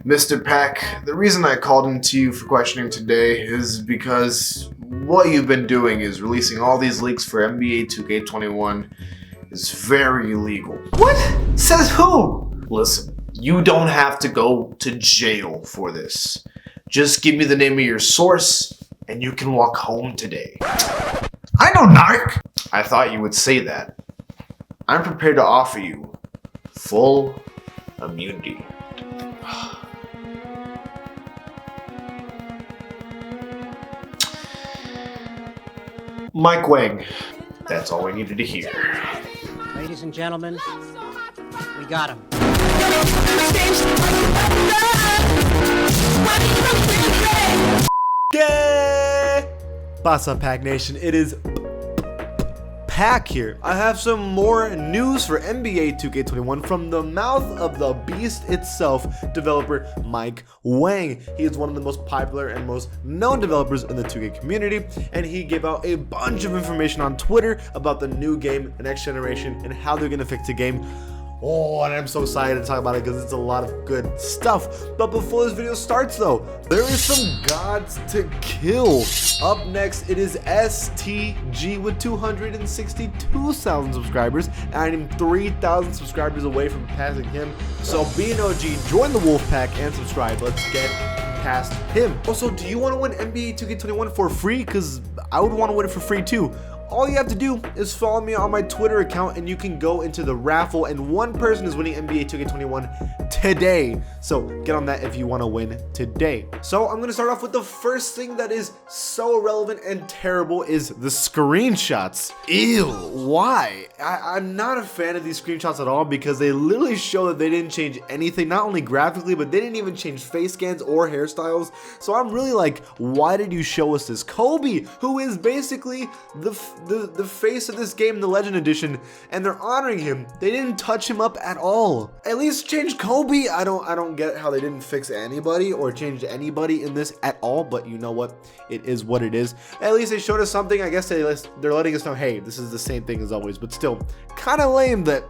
Mr. Pack, the reason I called into you for questioning today is because what you've been doing is releasing all these leaks for NBA 2K21 is very illegal. What? Says who? Listen, you don't have to go to jail for this. Just give me the name of your source and you can walk home today. I know narc. I thought you would say that. I'm prepared to offer you full immunity. Mike Wang. That's all we needed to hear. Ladies and gentlemen, we got him. Gay! What's up, Pack Nation? It is Pack here. I have some more news for NBA 2K21 from the mouth of the beast itself, developer Mike Wang. He is one of the most popular and most known developers in the 2K community, and he gave out a bunch of information on Twitter about the new game, the next generation, and how they're gonna fix the game. Oh, and I'm so excited to talk about it because it's a lot of good stuff. But before this video starts though, there is some gods to kill. Up next, it is STG with 262,000 subscribers, and I'm 3,000 subscribers away from passing him. So be an OG, join the Wolf Pack, and subscribe. Let's get past him. Also, do you want to win NBA 2K21 for free? Because I would want to win it for free too. All you have to do is follow me on my Twitter account and you can go into the raffle, and one person is winning NBA 2K21 today. So get on that if you want to win today. So I'm going to start off with the first thing that is so irrelevant and terrible is the screenshots. Ew, why? I'm not a fan of these screenshots at all because they literally show that they didn't change anything, not only graphically, but they didn't even change face scans or hairstyles. So I'm really like, why did you show us this Kobe, who is basically the face of this game, the Legend Edition, and they're honoring him? They didn't touch him up at all. At least change Kobe. I don't get how they didn't fix anybody or change anybody in this at all, but you know what? It is what it is. At least they showed us something. I guess they're letting us know, hey, this is the same thing as always, but still kind of lame that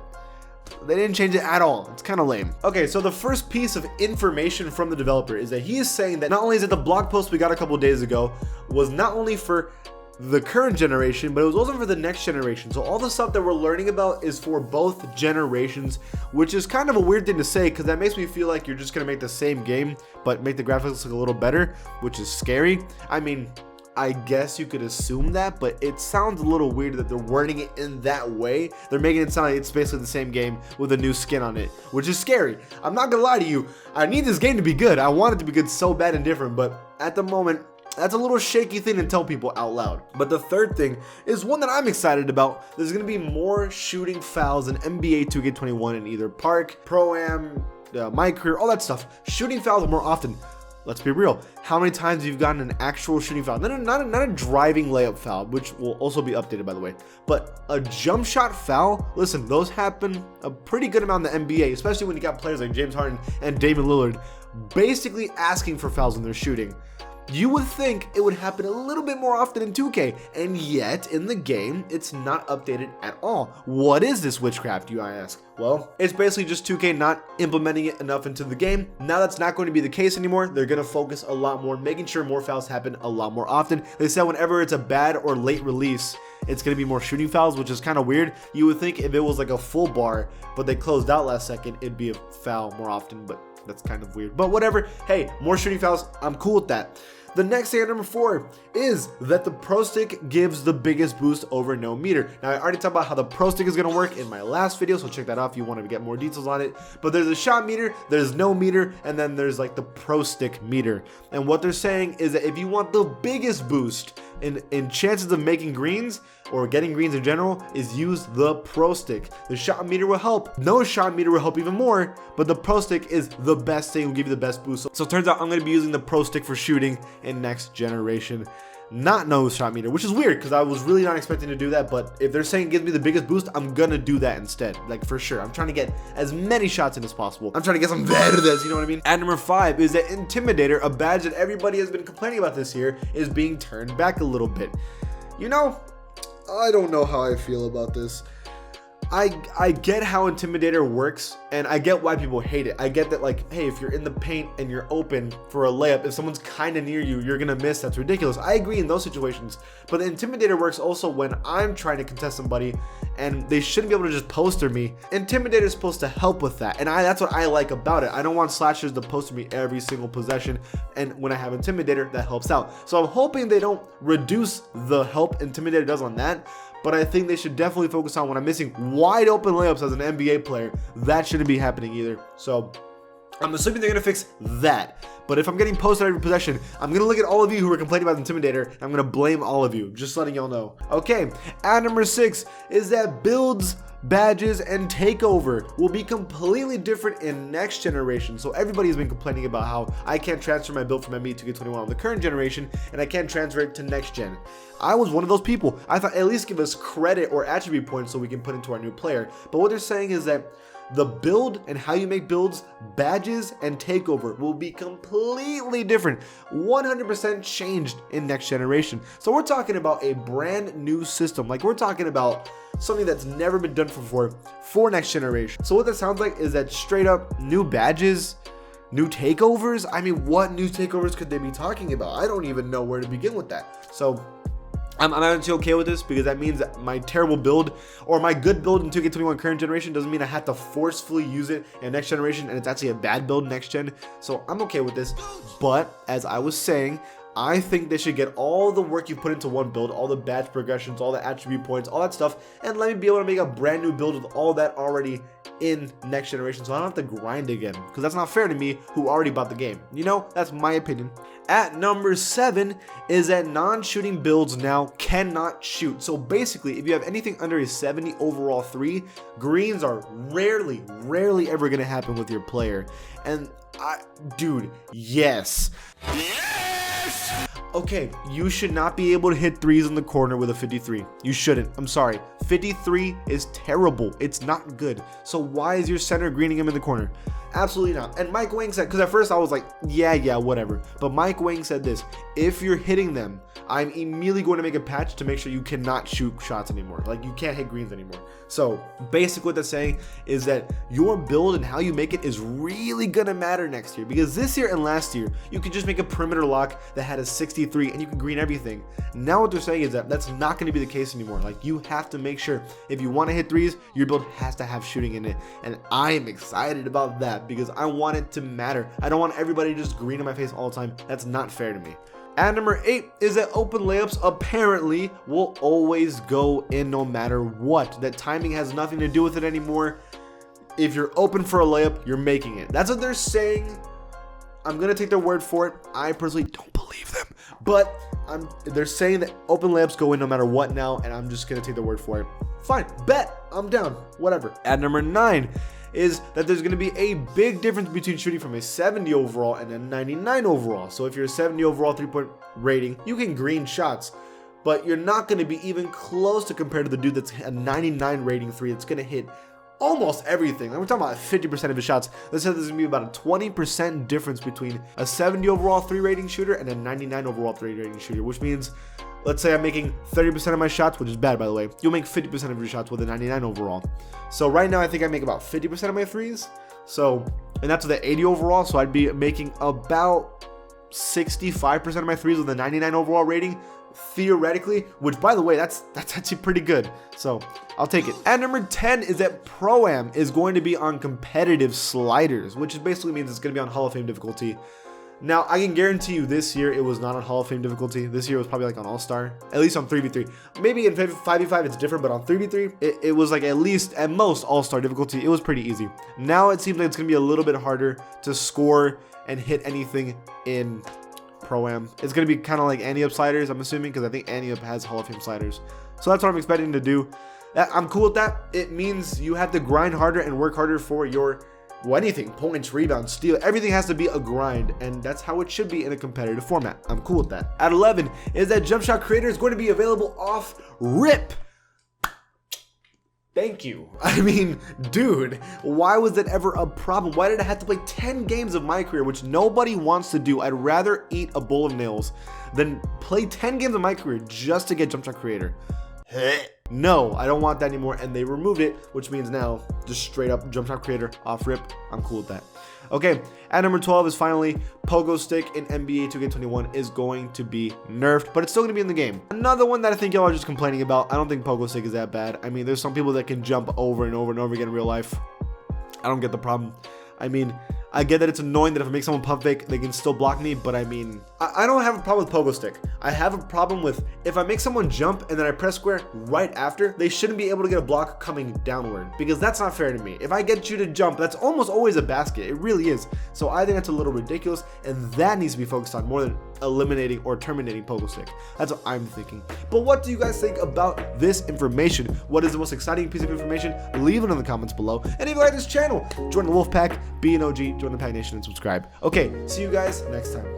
they didn't change it at all. It's kind of lame. Okay, so the first piece of information from the developer is that he is saying that not only is it the blog post we got a couple days ago was not only for the current generation, but it was also for the next generation. So all the stuff that we're learning about is for both generations, which is kind of a weird thing to say because that makes me feel like you're just gonna make the same game but make the graphics look a little better, which is scary. I mean, I guess you could assume that, but it sounds a little weird that they're wording it in that way. They're making it sound like it's basically the same game with a new skin on it, which is scary. I'm not gonna lie to you, I need this game to be good. I want it to be good so bad and different, but at the moment, that's a little shaky thing to tell people out loud. But the third thing is one that I'm excited about. There's going to be more shooting fouls in NBA 2K21 in either Park, ProAm, My Career, all that stuff. Shooting fouls more often. Let's be real. How many times have you gotten an actual shooting foul? Not a driving layup foul, which will also be updated, by the way. But a jump shot foul, listen, those happen a pretty good amount in the NBA, especially when you got players like James Harden and Damian Lillard basically asking for fouls when they're shooting. You would think it would happen a little bit more often in 2K, and yet in the game, it's not updated at all. What is this witchcraft, you ask? Well, it's basically just 2K not implementing it enough into the game. Now that's not going to be the case anymore. They're going to focus a lot more, making sure more fouls happen a lot more often. They said whenever it's a bad or late release, it's going to be more shooting fouls, which is kind of weird. You would think if it was like a full bar, but they closed out last second, it'd be a foul more often, but that's kind of weird. But whatever. Hey, more shooting fouls. I'm cool with that. The next thing at number 4 is that the Pro Stick gives the biggest boost over no meter. Now, I already talked about how the Pro Stick is going to work in my last video, so check that out if you want to get more details on it. But there's a shot meter, there's no meter, and then there's like the Pro Stick meter. And what they're saying is that if you want the biggest boost in chances of making greens or getting greens in general, is use the Pro Stick. The shot meter will help. No shot meter will help even more, but the Pro Stick is the best thing, will give you the best boost. So it turns out I'm going to be using the Pro Stick for shooting in next generation, not no shot meter, which is weird because I was really not expecting to do that. But if they're saying it gives me the biggest boost, I'm gonna do that instead, like for sure. I'm trying to get as many shots in as possible. I'm trying to get some verdes, you know what I mean? At number 5 is that Intimidator, a badge that everybody has been complaining about this year, is being turned back a little bit. You know, I don't know how I feel about this. I get how Intimidator works, and I get why people hate it. I get that, like, hey, if you're in the paint and you're open for a layup, if someone's kind of near you, you're gonna miss. That's ridiculous. I agree in those situations, but the Intimidator works also when I'm trying to contest somebody and they shouldn't be able to just poster me. Intimidator is supposed to help with that, and that's what I like about it. I don't want slashers to poster me every single possession, and when I have Intimidator, that helps out. So I'm hoping they don't reduce the help Intimidator does on that, but I think they should definitely focus on when I'm missing wide open layups as an NBA player. That shouldn't be happening either. So I'm assuming they're going to fix that. But if I'm getting posted every possession, I'm going to look at all of you who are complaining about Intimidator, and I'm going to blame all of you. Just letting y'all know. Okay, at number 6 is that builds, badges, and takeover will be completely different in next generation. So everybody's been complaining about how I can't transfer my build from NBA 2K21 on the current generation, and I can't transfer it to next gen. I was one of those people. I thought at least give us credit or attribute points so we can put into our new player. But what they're saying is that the build and how you make builds, badges, and takeover will be completely different, 100% changed in next generation. So we're talking about a brand new system. Like, we're talking about something that's never been done before for next generation. So what that sounds like is that straight up new badges, new takeovers. I mean, what new takeovers could they be talking about? I don't even know where to begin with that. So I'm actually okay with this, because that means that my terrible build or my good build in 2K21 current generation doesn't mean I have to forcefully use it in next generation, and it's actually a bad build next gen. So I'm okay with this. But as I was saying, I think they should get all the work you put into one build, all the badge progressions, all the attribute points, all that stuff, and let me be able to make a brand new build with all that already in next generation, so I don't have to grind again, because that's not fair to me who already bought the game. You know, that's my opinion. At number 7 is that non-shooting builds now cannot shoot. So basically, if you have anything under a 70 overall 3, greens are rarely ever going to happen with your player. And dude, yes. Okay, you should not be able to hit threes in the corner with a 53. You shouldn't. I'm sorry. 53 is terrible. It's not good. So why is your center greening him in the corner? Absolutely not. And Mike Wang said, because at first I was like, yeah, whatever. But Mike Wang said this: if you're hitting them, I'm immediately going to make a patch to make sure you cannot shoot shots anymore. Like, you can't hit greens anymore. So basically what that's saying is that your build and how you make it is really gonna matter next year, because this year and last year you could just make a perimeter lock that had a 63 and you can green everything. Now what they're saying is that that's not going to be the case anymore. Like, you have to make sure if you want to hit threes, your build has to have shooting in it, and I am excited about that because I want it to matter. I don't want everybody to just green in my face all the time. That's not fair to me. And number 8 is that open layups apparently will always go in no matter what. That timing has nothing to do with it anymore. If you're open for a layup, you're making it. That's what they're saying. I'm gonna take their word for it. I personally don't believe them, but they're saying that open layups go in no matter what now, and I'm just gonna take their word for it. Fine, bet, I'm down, whatever. At number 9 is that there's going to be a big difference between shooting from a 70 overall and a 99 overall. So if you're a 70 overall 3-point rating, you can green shots, but you're not going to be even close to compare to the dude that's a 99 rating 3 that's going to hit almost everything. We're talking about 50% of his shots. This says there's going to be about a 20% difference between a 70 overall 3 rating shooter and a 99 overall 3 rating shooter, which means, let's say I'm making 30% of my shots, which is bad, by the way. You'll make 50% of your shots with a 99 overall. So right now, I think I make about 50% of my threes. So, and that's with an 80 overall. So I'd be making about 65% of my threes with a 99 overall rating, theoretically, which, by the way, that's actually pretty good. So I'll take it. At number 10 is that ProAm is going to be on competitive sliders, which basically means it's going to be on Hall of Fame difficulty. Now, I can guarantee you this year it was not on Hall of Fame difficulty. This year it was probably like on All-Star, at least on 3v3. Maybe in 5v5 it's different, but on 3v3, it was like at least, at most, All-Star difficulty. It was pretty easy. Now it seems like it's going to be a little bit harder to score and hit anything in Pro-Am. It's going to be kind of like Ante-Up sliders, I'm assuming, because I think Ante-Up has Hall of Fame sliders. So that's what I'm expecting to do. I'm cool with that. It means you have to grind harder and work harder for your anything, points, rebounds, steal, everything has to be a grind, and that's how it should be in a competitive format. I'm cool with that. At 11 is that Jumpshot Creator is going to be available off rip. Thank you. I mean, dude, why was that ever a problem? Why did I have to play 10 games of my career, which nobody wants to do? I'd rather eat a bowl of nails than play 10 games of my career just to get Jumpshot Creator. No, I don't want that anymore, and they removed it, which means now, just straight up Jumpshot Creator, off rip, I'm cool with that. Okay, at number 12 is finally Pogo Stick in NBA 2K21 is going to be nerfed, but it's still going to be in the game. Another one that I think y'all are just complaining about, I don't think Pogo Stick is that bad. I mean, there's some people that can jump over and over and over again in real life. I don't get the problem. I mean, I get that it's annoying that if I make someone pump fake, they can still block me, but I mean, I don't have a problem with Pogo Stick. I have a problem with if I make someone jump and then I press square right after, they shouldn't be able to get a block coming downward, because that's not fair to me. If I get you to jump, that's almost always a basket. It really is. So I think that's a little ridiculous, and that needs to be focused on more than eliminating or terminating Pogo Stick. That's what I'm thinking. But what do you guys think about this information? What is the most exciting piece of information? Leave it in the comments below. And if you like this channel, join the Wolf Pack, be an OG, join the Pack Nation, and subscribe. Okay, see you guys next time.